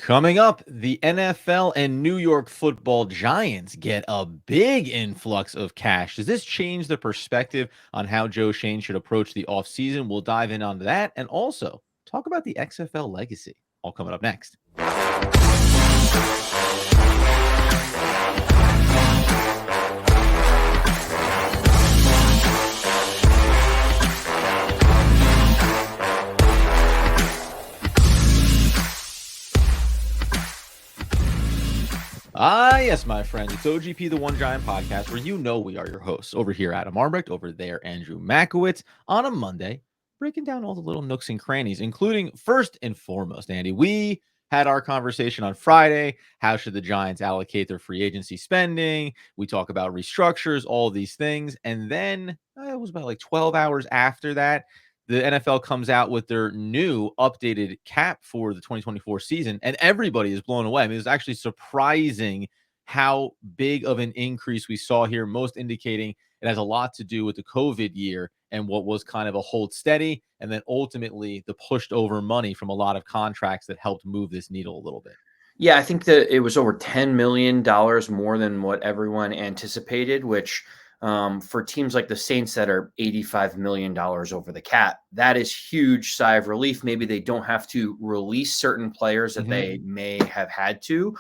Coming up, the NFL and New York Football Giants get a big influx of cash. Does this change the perspective on how Joe Schoen should approach the offseason? We'll dive in on that and also talk about the XFL legacy. All coming up next. Yes, my friends. It's OGP, the One Giant Podcast, where we are your hosts. Over here, Adam Arbrecht. Over there, Andrew Makowitz. On a Monday, breaking down all the little nooks and crannies, including, first and foremost, Andy, we had our conversation on Friday. How should the Giants allocate their free agency spending? We talk about restructures, all these things. And then it was about like 12 hours after that, the NFL comes out with their new updated cap for the 2024 season, and everybody is blown away. I mean, it was actually surprising how big of an increase we saw here, most indicating it has a lot to do with the COVID year and what was kind of a hold steady, and then ultimately the pushed over money from a lot of contracts that helped move this needle a little bit. Yeah, I think that it was over $10 million more than what everyone anticipated, which for teams like the Saints that are $85 million over the cap, that is huge sigh of relief. Maybe they don't have to release certain players that they may have had to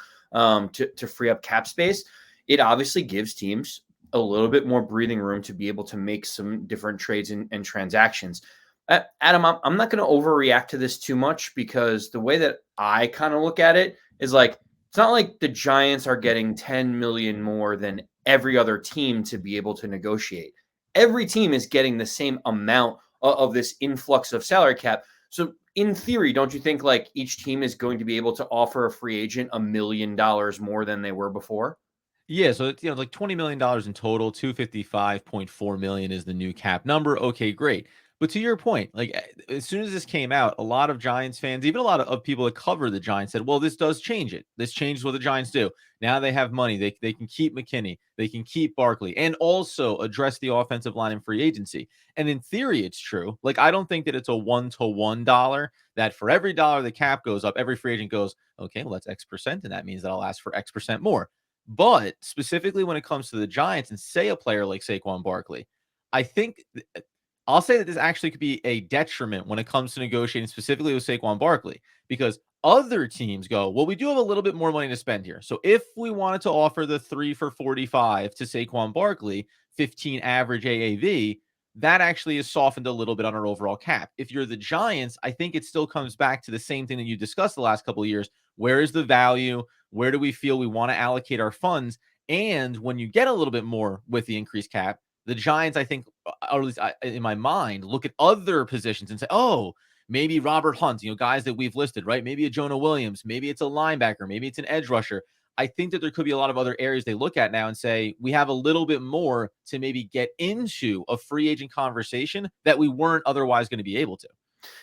free up cap space. It obviously gives teams a little bit more breathing room to be able to make some different trades and transactions. Adam, I'm not going to overreact to this too much, because the way that I kind of look at it is like, it's not like the Giants are getting 10 million more than every other team to be able to negotiate. Every team is getting the same amount of this influx of salary cap. So in theory, don't you think like each team is going to be able to offer a free agent $1 million more than they were before? Yeah, so it's like $20 million in total. 255.4 million is the new cap number. Okay, great. But to your point, like as soon as this came out, a lot of Giants fans, even a lot of people that cover the Giants, said, well, this does change it. This changes what the Giants do. Now they have money. They can keep McKinney. They can keep Barkley and also address the offensive line in free agency. And in theory, it's true. Like, I don't think that it's a one-to-one dollar, that for every dollar the cap goes up, every free agent goes, okay, well, that's X percent. And that means that I'll ask for X percent more. But specifically when it comes to the Giants and say a player like Saquon Barkley, I think I'll say that this actually could be a detriment when it comes to negotiating specifically with Saquon Barkley, because other teams go, well, we do have a little bit more money to spend here. So if we wanted to offer the 3 for 45 to Saquon Barkley, 15 average AAV, that actually is softened a little bit on our overall cap. If you're the Giants, I think it still comes back to the same thing that you discussed the last couple of years. Where is the value? Where do we feel we want to allocate our funds? And when you get a little bit more with the increased cap, the Giants, I think, or at least in my mind, look at other positions and say, oh, maybe Robert Hunt, guys that we've listed, right? Maybe a Jonah Williams, maybe it's a linebacker, maybe it's an edge rusher. I think that there could be a lot of other areas they look at now and say, we have a little bit more to maybe get into a free agent conversation that we weren't otherwise going to be able to.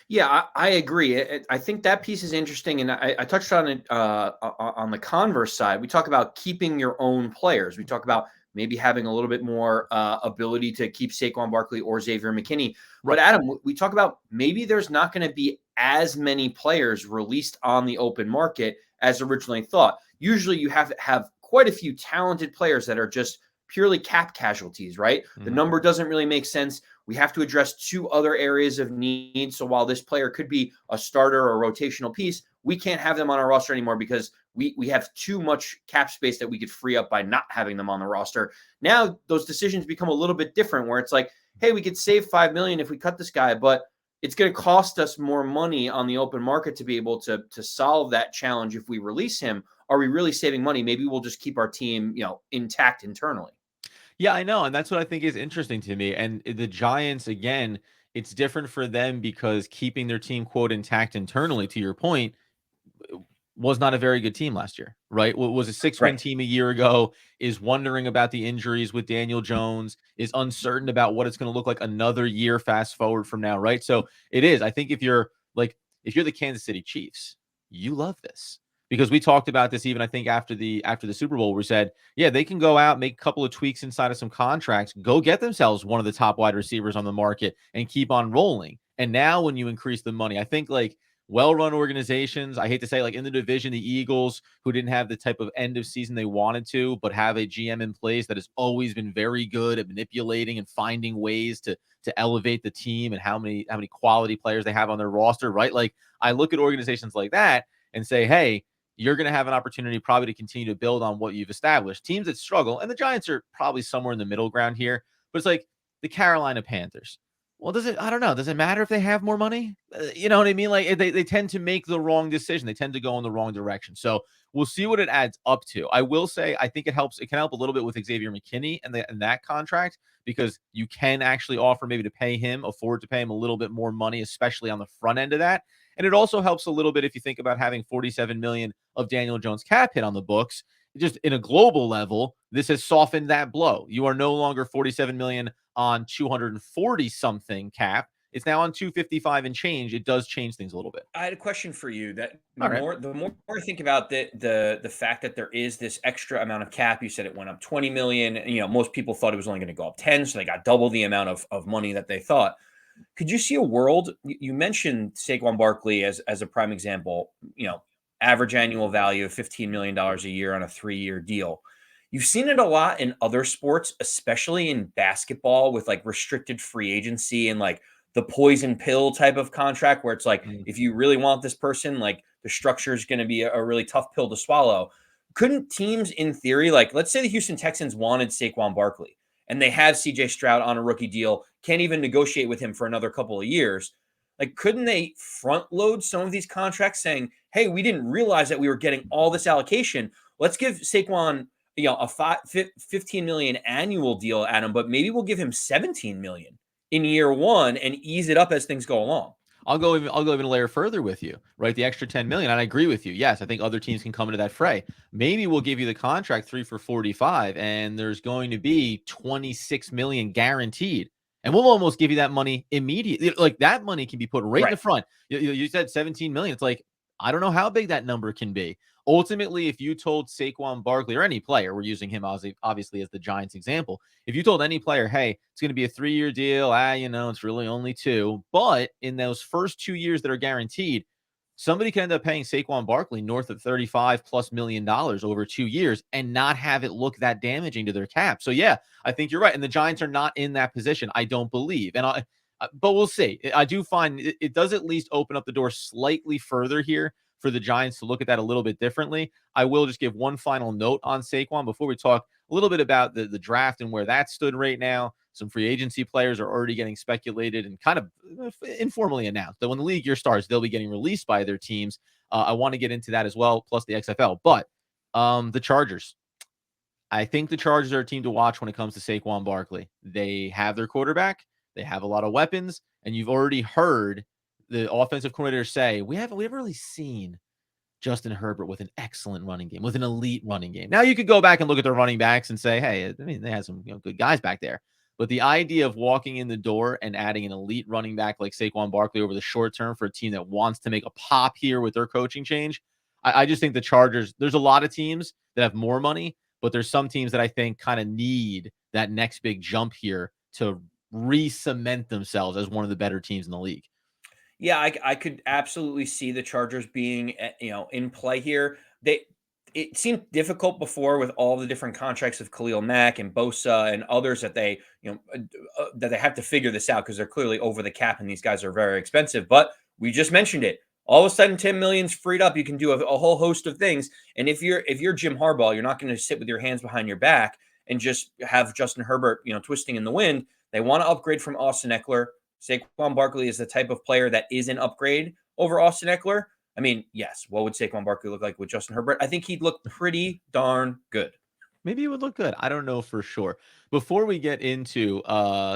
Yeah, I agree. I think that piece is interesting, and I touched on it on the converse side. We talk about keeping your own players. We talk about maybe having a little bit more ability to keep Saquon Barkley or Xavier McKinney. Right. But Adam, we talk about maybe there's not going to be as many players released on the open market as originally thought. Usually you have quite a few talented players that are just purely cap casualties, right? The number doesn't really make sense. We have to address two other areas of need. So while this player could be a starter or a rotational piece, we can't have them on our roster anymore because we have too much cap space that we could free up by not having them on the roster. Now those decisions become a little bit different, where it's like, hey, we could save $5 million if we cut this guy, but it's going to cost us more money on the open market to be able to solve that challenge. If we release him, are we really saving money? Maybe we'll just keep our team, intact internally. Yeah, I know. And that's what I think is interesting to me. And the Giants, again, it's different for them because keeping their team, quote, intact internally, to your point, was not a very good team last year, right? Was a 6-win team a year ago, is wondering about the injuries with Daniel Jones, is uncertain about what it's going to look like another year fast forward from now, right? So it is. I think if you're the Kansas City Chiefs, you love this. Because we talked about this even, I think, after the Super Bowl, we said, yeah, they can go out, make a couple of tweaks inside of some contracts, go get themselves one of the top wide receivers on the market and keep on rolling. And now when you increase the money, I think like well-run organizations. I hate to say, like in the division, the Eagles, who didn't have the type of end of season they wanted to, but have a GM in place that has always been very good at manipulating and finding ways to elevate the team and how many quality players they have on their roster, right? Like I look at organizations like that and say, hey, you're going to have an opportunity probably to continue to build on what you've established. Teams that struggle, and the Giants are probably somewhere in the middle ground here, but it's like the Carolina Panthers. Well, I don't know. Does it matter if they have more money? You know what I mean? Like they tend to make the wrong decision. They tend to go in the wrong direction. So we'll see what it adds up to. I will say, I think it helps. It can help a little bit with Xavier McKinney and that contract, because you can actually afford to pay him a little bit more money, especially on the front end of that. And it also helps a little bit if you think about having 47 million of Daniel Jones cap hit on the books. Just in a global level, this has softened that blow. You are no longer 47 million on 240 something cap. It's now on 255 and change. It does change things a little bit. I had a question for you. That All right. the more I think about the fact that there is this extra amount of cap, you said it went up 20 million. You know, most people thought it was only going to go up 10, so they got double the amount of money that they thought. Could you see a world? You mentioned Saquon Barkley as a prime example. You know, average annual value of $15 million a year on a 3-year deal. You've seen it a lot in other sports, especially in basketball with like restricted free agency and like the poison pill type of contract where it's like, if you really want this person, like the structure is going to be a really tough pill to swallow. Couldn't teams in theory, like let's say the Houston Texans wanted Saquon Barkley and they have CJ Stroud on a rookie deal, can't even negotiate with him for another couple of years. Like, couldn't they front load some of these contracts saying, hey, we didn't realize that we were getting all this allocation. Let's give Saquon, you know, a 15 million annual at him, but maybe we'll give him 17 million in year one and ease it up as things go along. I'll go even a layer further with you, right? The extra 10 million. And I agree with you. Yes, I think other teams can come into that fray. Maybe we'll give you the contract 3 for 45, and there's going to be 26 million guaranteed. And we'll almost give you that money immediately. Like that money can be put right in the front. You said 17 million. It's like, I don't know how big that number can be. Ultimately, if you told Saquon Barkley or any player, we're using him obviously as the Giants example. If you told any player, hey, it's going to be a 3-year deal, it's really only 2. But in those first 2 years that are guaranteed, somebody can end up paying Saquon Barkley north of $35+ million over 2 years and not have it look that damaging to their cap. So yeah, I think you're right. And the Giants are not in that position, I don't believe. But we'll see. I do find it does at least open up the door slightly further here for the Giants to look at that a little bit differently. I will just give one final note on Saquon before we talk a little bit about the draft and where that stood right now. Some free agency players are already getting speculated and kind of informally announced that when the league year starts, they'll be getting released by their teams. I want to get into that as well, plus the XFL. But the Chargers. I think the Chargers are a team to watch when it comes to Saquon Barkley. They have their quarterback. They have a lot of weapons, and you've already heard the offensive coordinator say, we haven't really seen Justin Herbert with an excellent running game, with an elite running game. Now you could go back and look at their running backs and say, hey, I mean, they had some good guys back there. But the idea of walking in the door and adding an elite running back like Saquon Barkley over the short term for a team that wants to make a pop here with their coaching change, I just think the Chargers, there's a lot of teams that have more money, but there's some teams that I think kind of need that next big jump here to re-cement themselves as one of the better teams in the league. Yeah, I could absolutely see the Chargers being, in play here. It seemed difficult before with all the different contracts of Khalil Mack and Bosa and others that they, that they have to figure this out because they're clearly over the cap and these guys are very expensive. But we just mentioned it. All of a sudden, 10 million's freed up. You can do a whole host of things. And if you're Jim Harbaugh, you're not going to sit with your hands behind your back and just have Justin Herbert, twisting in the wind. They want to upgrade from Austin Eckler. Saquon Barkley is the type of player that is an upgrade over Austin Eckler. I mean, yes, what would Saquon Barkley look like with Justin Herbert? I think he'd look pretty darn good. Maybe it would look good. I don't know for sure. Before we get into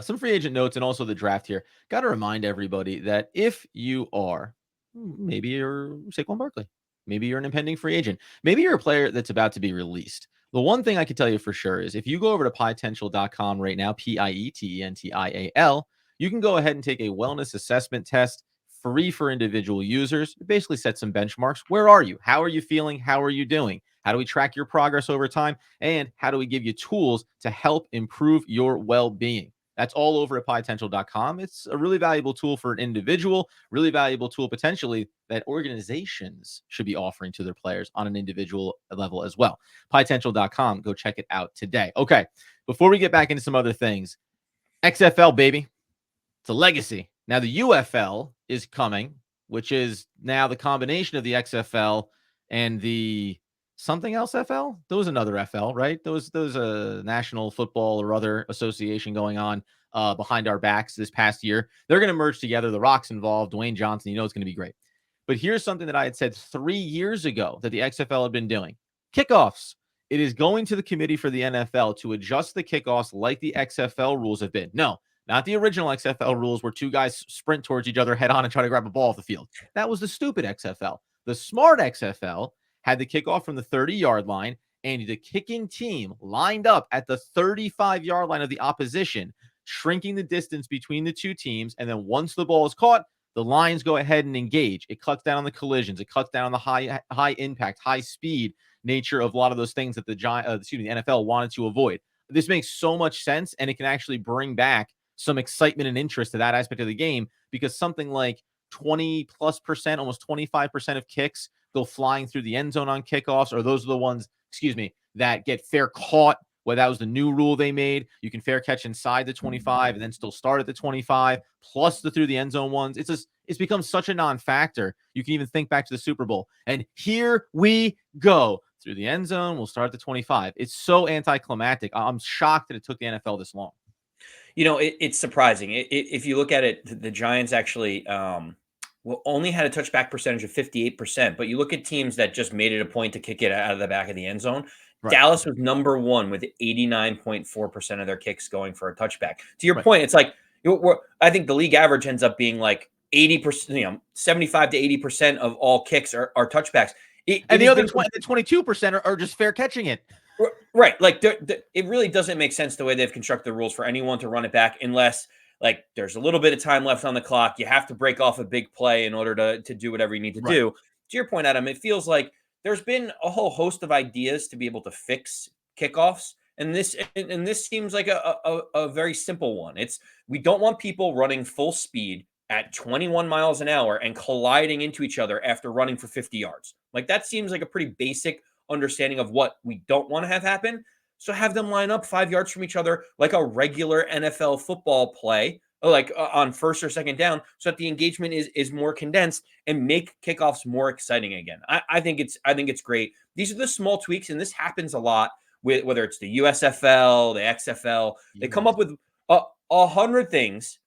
some free agent notes and also the draft here, got to remind everybody that if you are, maybe you're Saquon Barkley, maybe you're an impending free agent, maybe you're a player that's about to be released. The one thing I can tell you for sure is if you go over to pietential.com right now, PIETENTIAL, you can go ahead and take a wellness assessment test free for individual users. It basically sets some benchmarks. Where are you? How are you feeling? How are you doing? How do we track your progress over time? And how do we give you tools to help improve your well-being? That's all over at potential.com. It's a really valuable tool for an individual, really valuable tool potentially that organizations should be offering to their players on an individual level as well. Potential.com. Go check it out today. Okay, before we get back into some other things, XFL, baby. It's a legacy. Now the UFL is coming, which is now the combination of the XFL and the something else FL. There was another FL, right? There was a National Football or other association going on behind our backs this past year. They're going to merge together. The Rock's involved. Dwayne Johnson, it's going to be great. But here's something that I had said 3 years ago that the XFL had been doing. Kickoffs. It is going to the committee for the NFL to adjust the kickoffs like the XFL rules have been. No, not the original XFL rules where two guys sprint towards each other head on and try to grab a ball off the field. That was the stupid XFL. The smart XFL had the kickoff from the 30-yard line, and the kicking team lined up at the 35-yard line of the opposition, shrinking the distance between the two teams. And then once the ball is caught, the Lions go ahead and engage. It cuts down on the collisions. It cuts down on the high impact, high speed nature of a lot of those things that the NFL wanted to avoid. This makes so much sense, and it can actually bring back some excitement and interest to that aspect of the game, because something like 20+%, almost 25% of kicks go flying through the end zone on kickoffs, or those are the ones, that get fair caught. Well, that was the new rule they made. You can fair catch inside the 25 and then still start at the 25, plus the through the end zone ones. It's become such a non-factor. You can even think back to the Super Bowl. And here we go. Through the end zone, we'll start at the 25. It's so anticlimactic. I'm shocked that it took the NFL this long. It's surprising. If you look at it, the Giants actually only had a touchback percentage of 58%. But you look at teams that just made it a point to kick it out of the back of the end zone. Right. Dallas was number one with 89.4% of their kicks going for a touchback. To your point, it's like I think the league average ends up being like 80%, 75 to 80% of all kicks are touchbacks. And the other 22% are just fair catching it. Right. Like it really doesn't make sense the way they've constructed the rules for anyone to run it back unless like there's a little bit of time left on the clock. You have to break off a big play in order to do whatever you need to do. To your point, Adam, it feels like there's been a whole host of ideas to be able to fix kickoffs. And this seems like a very simple one. We don't want people running full speed at 21 miles an hour and colliding into each other after running for 50 yards. Like that seems like a pretty basic understanding of what we don't want to have happen. So have them line up 5 yards from each other like a regular NFL football play, like on first or second down, so that the engagement is more condensed and make kickoffs more exciting again. I think it's great. These are the small tweaks, and this happens a lot with whether it's the USFL, the XFL. They come up with 100 things.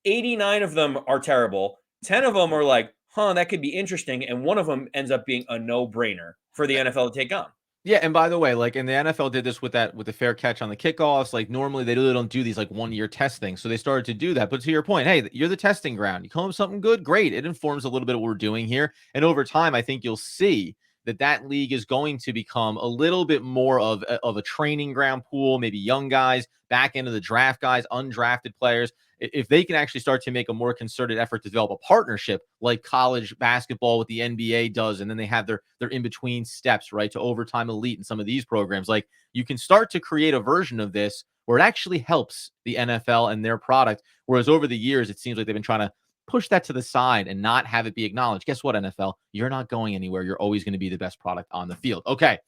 89 of them are terrible. 10 of them are like, that could be interesting. And one of them ends up being a no-brainer for the NFL to take on. Yeah, and by the way, like, and the NFL did this with the fair catch on the kickoffs. Like, normally they really don't do these like 1-year testing. So they started to do that. But to your point, hey, you're the testing ground. You come up with something good, great. It informs a little bit of what we're doing here. And over time, I think you'll see that league is going to become a little bit more of a training ground pool, maybe young guys, back into the draft guys, undrafted players. If they can actually start to make a more concerted effort to develop a partnership like college basketball with the NBA does, and then they have their in-between steps, right, to overtime elite and some of these programs, like you can start to create a version of this where it actually helps the NFL and their product. Whereas over the years, it seems like they've been trying to push that to the side and not have it be acknowledged. Guess what, NFL? You're not going anywhere. You're always going to be the best product on the field. Okay,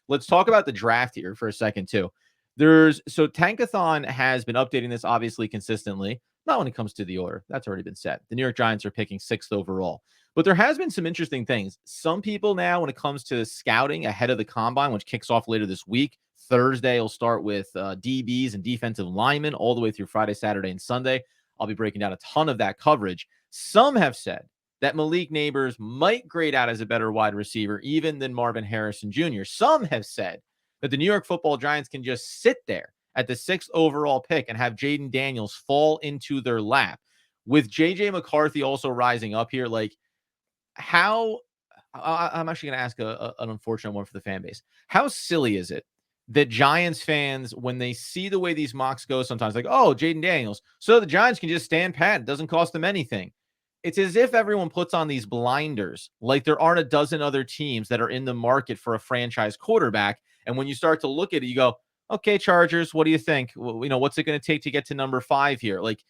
let's talk about the draft here for a second, too. So Tankathon has been updating this obviously consistently. Not when it comes to the order. That's already been set. The New York Giants are picking 6th overall. But there has been some interesting things. Some people now, when it comes to scouting ahead of the combine, which kicks off later this week, Thursday will start with DBs and defensive linemen all the way through Friday, Saturday, and Sunday. I'll be breaking down a ton of that coverage. Some have said that Malik Neighbors might grade out as a better wide receiver even than Marvin Harrison Jr. Some have said that the New York Football Giants can just sit there at the 6th overall pick and have Jaden Daniels fall into their lap. With J.J. McCarthy also rising up here, like how I'm actually going to ask an unfortunate one for the fan base. How silly is it that Giants fans, when they see the way these mocks go sometimes, like, oh, Jaden Daniels, so the Giants can just stand pat. It doesn't cost them anything. It's as if everyone puts on these blinders, like there aren't a dozen other teams that are in the market for a franchise quarterback. And when you start to look at it, you go, Okay, Chargers, what do you think? Well, what's it going to take to get to number 5 here? Like,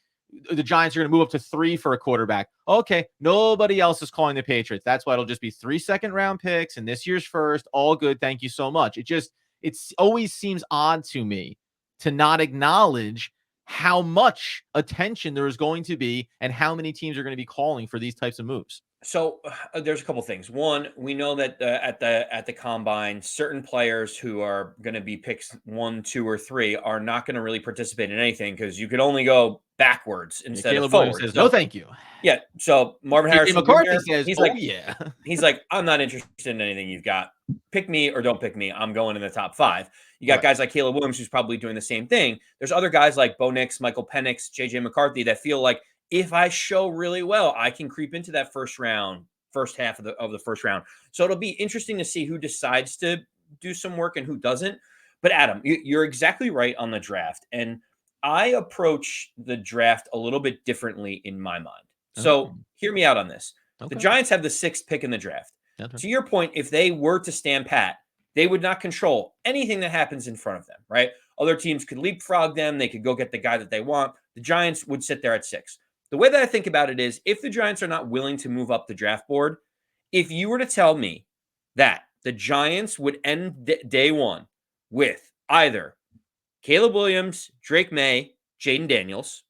the Giants are going to move up to 3 for a quarterback. Okay, nobody else is calling the Patriots. That's why it'll just be 3 second-round picks and this year's first. All good. Thank you so much. It always seems odd to me to not acknowledge how much attention there is going to be and how many teams are going to be calling for these types of moves. So there's a couple things. One, we know that at the combine, certain players who are going to be picks 1, 2, or 3 are not going to really participate in anything because you could only go backwards instead of Caleb Williams forward. says, no, thank you. Yeah. So Marvin JJ Harrison McCarthy Jr., says, he's oh, like, yeah. he's like, I'm not interested in anything you've got. Pick me or don't pick me. I'm going in the top 5. You got guys like Caleb Williams, who's probably doing the same thing. There's other guys like Bo Nix, Michael Penix, JJ McCarthy that feel like if I show really well, I can creep into that first half of the first round. So it'll be interesting to see who decides to do some work and who doesn't. But Adam, you're exactly right on the draft. And I approach the draft a little bit differently in my mind. So hear me out on this. Okay. The Giants have the 6th pick in the draft. Okay. To your point, if they were to stand pat, they would not control anything that happens in front of them, right? Other teams could leapfrog them. They could go get the guy that they want. The Giants would sit there at 6. The way that I think about it is if the Giants are not willing to move up the draft board, if you were to tell me that the Giants would end day 1 with either Caleb Williams, Drake May, Jaden Daniels,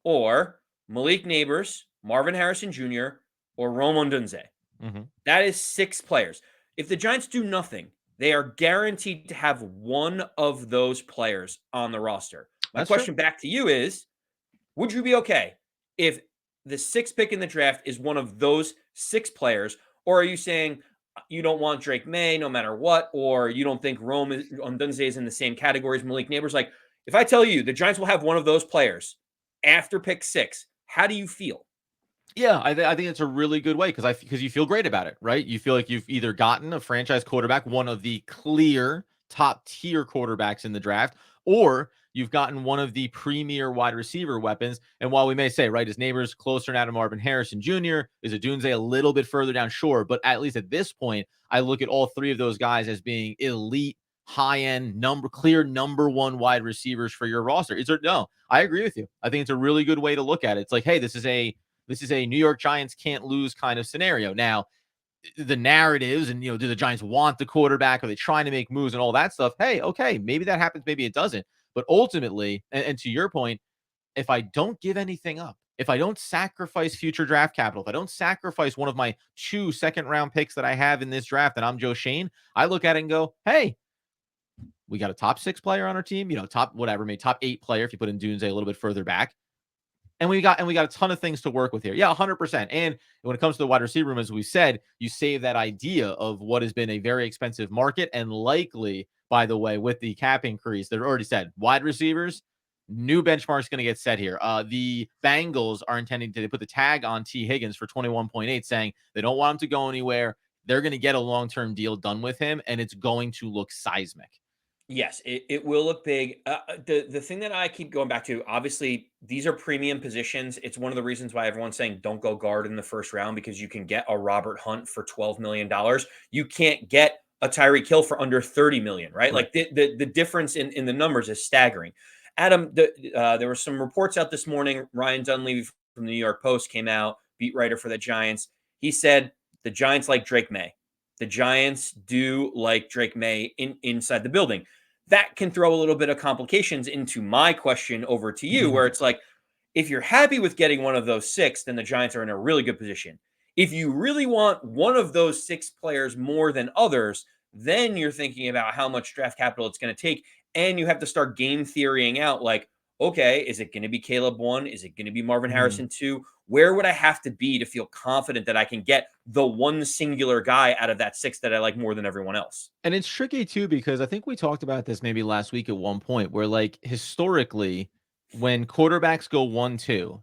or Malik Neighbors, Marvin Harrison Jr., or Rome Odunze. That is 6 players. If the Giants do nothing, they are guaranteed to have one of those players on the roster. My question back to you is, would you be okay if the 6th pick in the draft is one of those 6 players? Or are you saying you don't want Drake May no matter what, or you don't think Rome Odunze is in the same category as Malik Neighbors? Like, if I tell you the Giants will have one of those players after pick 6, how do you feel? Yeah, I think it's a really good way because you feel great about it, right? You feel like you've either gotten a franchise quarterback, one of the clear top tier quarterbacks in the draft, or you've gotten one of the premier wide receiver weapons. And while we may say, right, his Neighbors closer now to Marvin Harrison Jr., is Odunze a little bit further down, sure, but at least at this point, I look at all 3 of those guys as being elite, high-end, clear number 1 wide receivers for your roster. No, I agree with you. I think it's a really good way to look at it. It's like, hey, this is a New York Giants can't lose kind of scenario. Now, the narratives and, do the Giants want the quarterback? Are they trying to make moves and all that stuff? Hey, okay, maybe that happens, maybe it doesn't. But ultimately, and to your point, if I don't give anything up, if I don't sacrifice future draft capital, if I don't sacrifice one of my 2 second-round picks that I have in this draft, and I'm Joe Schoen, I look at it and go, hey, we got a top 6 player on our team, top 8 player if you put in Odunze a little bit further back. And we got a ton of things to work with here. Yeah, 100%. And when it comes to the wide receiver room, as we said, you save that idea of what has been a very expensive market and likely, by the way, with the cap increase, they've already said wide receivers, new benchmark's going to get set here. The Bengals are intending to put the tag on T. Higgins for 21.8, saying they don't want him to go anywhere. They're going to get a long-term deal done with him, and it's going to look seismic. Yes, it will look big. The thing that I keep going back to, obviously, these are premium positions. It's one of the reasons why everyone's saying don't go guard in the first round, because you can get a Robert Hunt for $12 million. You can't get a Tyreek Hill for under $30 million, right? Like the difference in the numbers is staggering. Adam, there were some reports out this morning. Ryan Dunleavy from the New York Post came out, beat writer for the Giants. He said the Giants like Drake May. The Giants do like Drake May inside the building. That can throw a little bit of complications into my question over to you, where it's like, if you're happy with getting one of those 6, then the Giants are in a really good position. If you really want one of those 6 players more than others, then you're thinking about how much draft capital it's going to take. And you have to start game theorying out, like, okay, is it going to be Caleb 1? Is it going to be Marvin Harrison 2? Where would I have to be to feel confident that I can get the one singular guy out of that 6 that I like more than everyone else? And it's tricky too, because I think we talked about this maybe last week at one point where, like, historically, when quarterbacks go 1-2,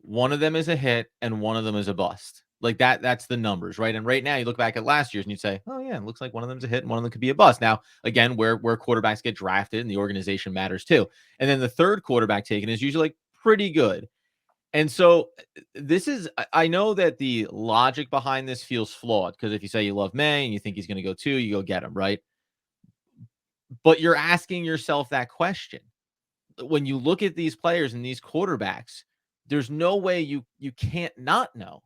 one of them is a hit and one of them is a bust. Like that's the numbers, right? And right now you look back at last year's and you'd say, oh yeah, it looks like one of them's a hit and one of them could be a bust. Now, again, where quarterbacks get drafted and the organization matters too. And then the third quarterback taken is usually like pretty good. And so I know that the logic behind this feels flawed, because if you say you love May and you think he's going to go 2, you go get him, right? But you're asking yourself that question. When you look at these players and these quarterbacks, there's no way you can't not know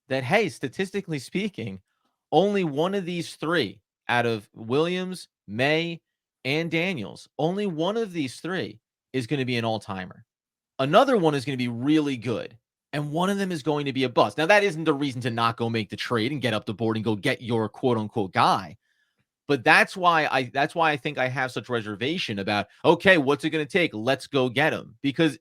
that, hey, statistically speaking, only one of these three out of Williams, May, and Daniels, only one of these three is going to be an all-timer. Another one is going to be really good, and one of them is going to be a bust. Now, that isn't a reason to not go make the trade and get up the board and go get your quote-unquote guy. But that's why I think I have such reservation about, okay, what's it going to take? Let's go get him. Because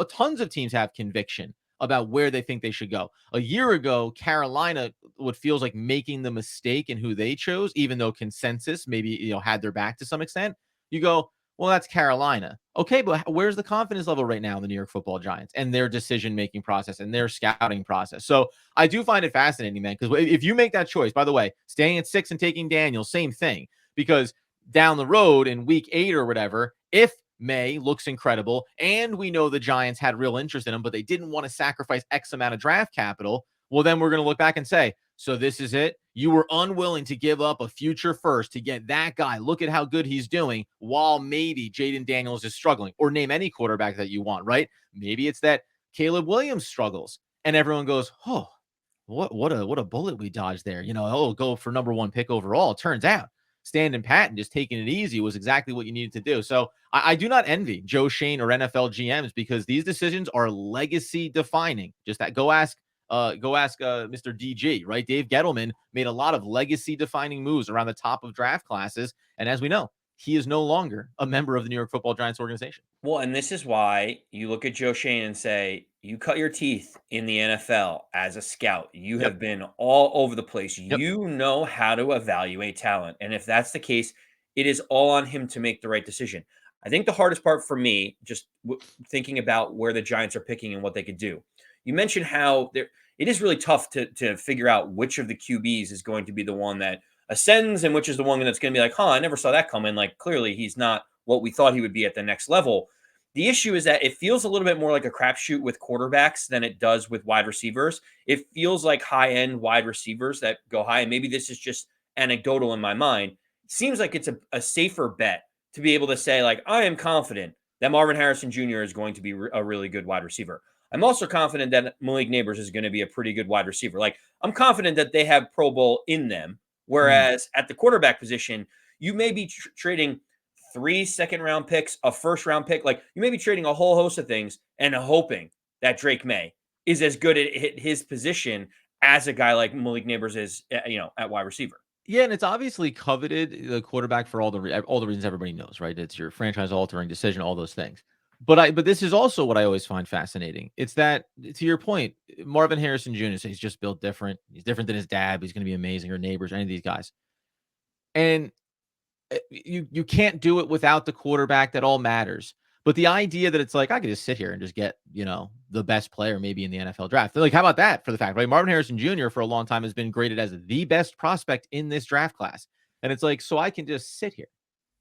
tons of teams have conviction about where they think they should go. A year ago, Carolina, what feels like making the mistake in who they chose, even though consensus maybe had their back to some extent. You go, well, that's Carolina. Okay, but where's the confidence level right now in the New York Football Giants and their decision-making process and their scouting process? So I do find it fascinating, man, because if you make that choice, by the way, staying at 6 and taking Daniel, same thing, because down the road in week 8 or whatever, if May looks incredible and we know the Giants had real interest in him, but they didn't want to sacrifice X amount of draft capital, well, then we're going to look back and say, so this is it. You were unwilling to give up a future first to get that guy. Look at how good he's doing while maybe Jaden Daniels is struggling, or name any quarterback that you want, right? Maybe it's that Caleb Williams struggles and everyone goes, oh, what a bullet we dodged there. Go for number 1 pick overall. Turns out standing pat and just taking it easy was exactly what you needed to do. So I do not envy Joe Schoen or NFL GMs because these decisions are legacy defining. Just that go ask Mr. DG, right? Dave Gettleman made a lot of legacy defining moves around the top of draft classes. And as we know, he is no longer a member of the New York Football Giants organization. Well, and this is why you look at Joe Schoen and say, you cut your teeth in the NFL as a scout. You Yep. have been all over the place. Yep. You know how to evaluate talent. And if that's the case, it is all on him to make the right decision. I think the hardest part for me, just thinking about where the Giants are picking and what they could do. You mentioned how it is really tough to figure out which of the QBs is going to be the one that ascends and which is the one that's going to be like, I never saw that coming. Like, clearly he's not what we thought he would be at the next level. The issue is that it feels a little bit more like a crapshoot with quarterbacks than it does with wide receivers. It feels like high-end wide receivers that go high, and maybe this is just anecdotal in my mind. Seems like it's a safer bet to be able to say, like, I am confident that Marvin Harrison Jr. is going to be a really good wide receiver. I'm also confident that Malik Neighbors is going to be a pretty good wide receiver. Like, I'm confident that they have Pro Bowl in them, whereas at the quarterback position, you may be trading 3 second-round picks, a first-round pick. Like, you may be trading a whole host of things and hoping that Drake May is as good at his position as a guy like Malik Neighbors is, at wide receiver. Yeah, and it's obviously coveted, the quarterback, for all the reasons everybody knows, right? It's your franchise-altering decision, all those things. But this is also what I always find fascinating. It's that, to your point, Marvin Harrison Jr., he's just built different. He's different than his dad. He's going to be amazing, or Neighbors, any of these guys. And you can't do it without the quarterback. That all matters. But the idea that it's like, I could just sit here and just get, the best player maybe in the NFL draft. Like, how about that for the fact, right? Marvin Harrison Jr. for a long time has been graded as the best prospect in this draft class. And it's like, so I can just sit here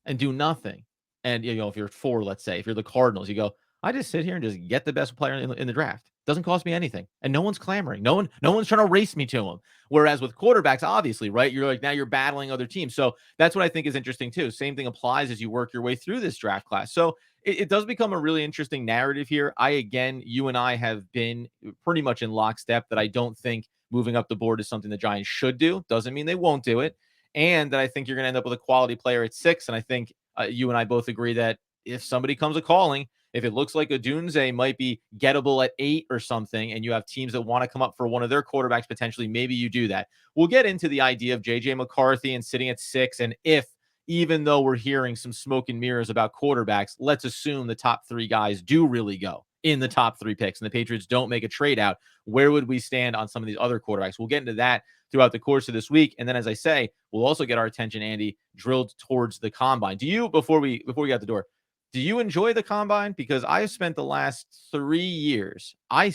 and do nothing. And, if you're 4, let's say, if you're the Cardinals, you go, I just sit here and just get the best player in the draft. Doesn't cost me anything. And no one's clamoring. No one's trying to race me to him. Whereas with quarterbacks, obviously, right? You're like, now you're battling other teams. So that's what I think is interesting too. Same thing applies as you work your way through this draft class. So it does become a really interesting narrative here. You and I have been pretty much in lockstep that I don't think moving up the board is something the Giants should do. Doesn't mean they won't do it. And that I think you're going to end up with a quality player at 6. And I think you and I both agree that if somebody comes a calling, if it looks like Odunze might be gettable at 8 or something, and you have teams that want to come up for one of their quarterbacks potentially, maybe you do that. We'll get into the idea of J.J. McCarthy and sitting at 6, and if, even though we're hearing some smoke and mirrors about quarterbacks, let's assume the top 3 guys do really go in the top 3 picks, and the Patriots don't make a trade out, where would we stand on some of these other quarterbacks? We'll get into that throughout the course of this week. And then, as I say, we'll also get our attention, Andy, drilled towards the combine. Do you, before we get out the door, do you enjoy the combine? Because I have spent the last 3 years, I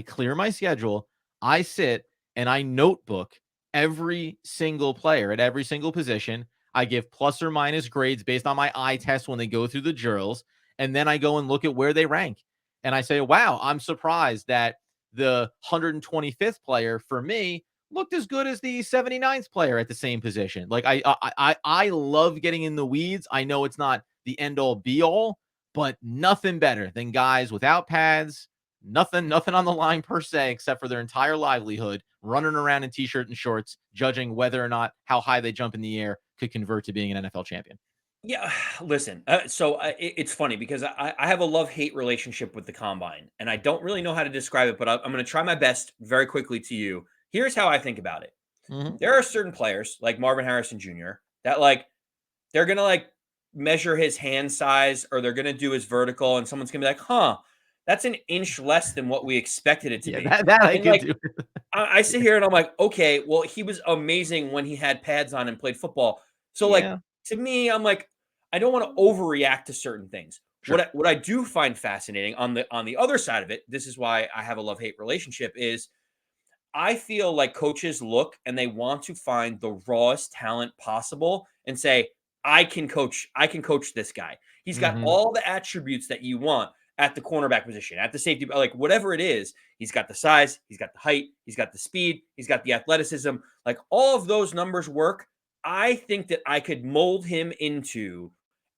clear my schedule, I sit and I notebook every single player at every single position. I give plus or minus grades based on my eye test when they go through the drills. And then I go and look at where they rank. And I say, wow, I'm surprised that the 125th player for me looked as good as the 79th player at the same position. Like I love getting in the weeds. I know it's not the end all be all, but nothing better than guys without pads, nothing on the line per se, except for their entire livelihood, running around in t-shirt and shorts, judging whether or not how high they jump in the air could convert to being an NFL champion. Yeah, listen. It's funny because I have a love-hate relationship with the combine, and I don't really know how to describe it, but I'm going to try my best very quickly to you. Here's how I think about it. Mm-hmm. There are certain players like Marvin Harrison Jr. that like they're going to like measure his hand size or they're going to do his vertical, and someone's going to be like, "Huh, that's an inch less than what we expected it to Yeah, be." that I And could like do. I sit here and I'm like, okay, well, he was amazing when he had pads on and played football. So, like, Yeah, to me, I'm like, I don't want to overreact to certain things. sure. What I do find fascinating on the other side of it, this is why I have a love-hate relationship, is I feel like coaches look and they want to find the rawest talent possible and say, I can coach this guy. He's got Mm-hmm. all the attributes that you want at the cornerback position, at the safety, like whatever it is. He's got the size, he's got the height, he's got the speed, he's got the athleticism. Like all of those numbers work. I think that I could mold him into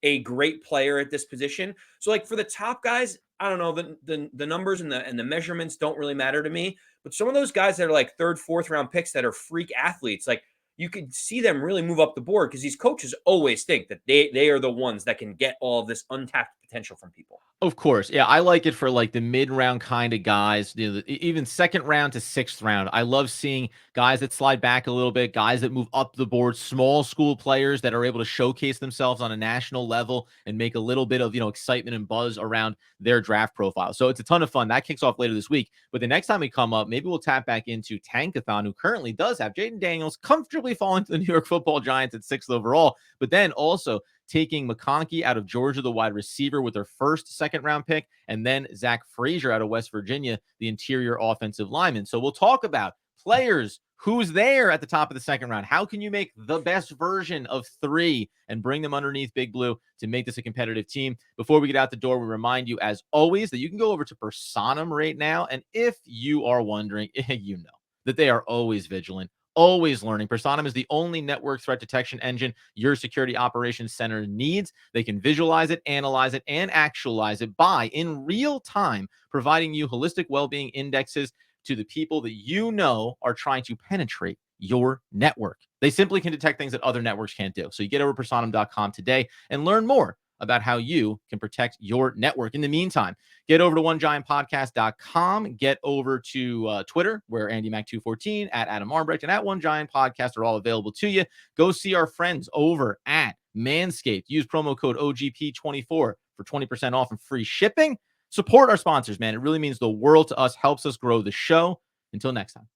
a great player at this position. So, like for the top guys, I don't know, the numbers and the measurements don't really matter to me. But some of those guys that are like third, fourth round picks that are freak athletes, like you could see them really move up the board because these coaches always think that they are the ones that can get all of this untapped potential from people. Of course. Yeah, I like it for like the mid-round kind of guys, even second round to sixth round. I love seeing guys that slide back a little bit, guys that move up the board, small school players that are able to showcase themselves on a national level and make a little bit of, excitement and buzz around their draft profile. So it's a ton of fun. That kicks off later this week. But the next time we come up, maybe we'll tap back into Tankathon, who currently does have Jaden Daniels comfortably falling to the New York Football Giants at 6th overall, but then also taking McKinney out of Georgia, the wide receiver, with their first second-round pick, and then Zach Frazier out of West Virginia, the interior offensive lineman. So we'll talk about players, who's there at the top of the second round. How can you make the best version of 3 and bring them underneath Big Blue to make this a competitive team? Before we get out the door, we remind you, as always, that you can go over to Personam right now. And if you are wondering, you know that they are always vigilant, always learning. Personam is the only network threat detection engine your security operations center needs. They can visualize it, analyze it, and actualize it by, in real time, providing you holistic well-being indexes to the people that you know are trying to penetrate your network. They simply can detect things that other networks can't do. So you get over to personam.com today and learn more about how you can protect your network. In the meantime, get over to onegiantpodcast.com, get over to Twitter, where AndyMac214, at Adam Arbrecht, and at One Giant Podcast are all available to you. Go see our friends over at Manscaped. Use promo code OGP24 for 20% off and free shipping. Support our sponsors, man. It really means the world to us, helps us grow the show. Until next time,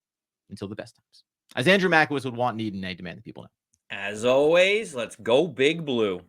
until the best times. As Andrew Makowitz would want, need, and demand that people know. As always, let's go Big Blue.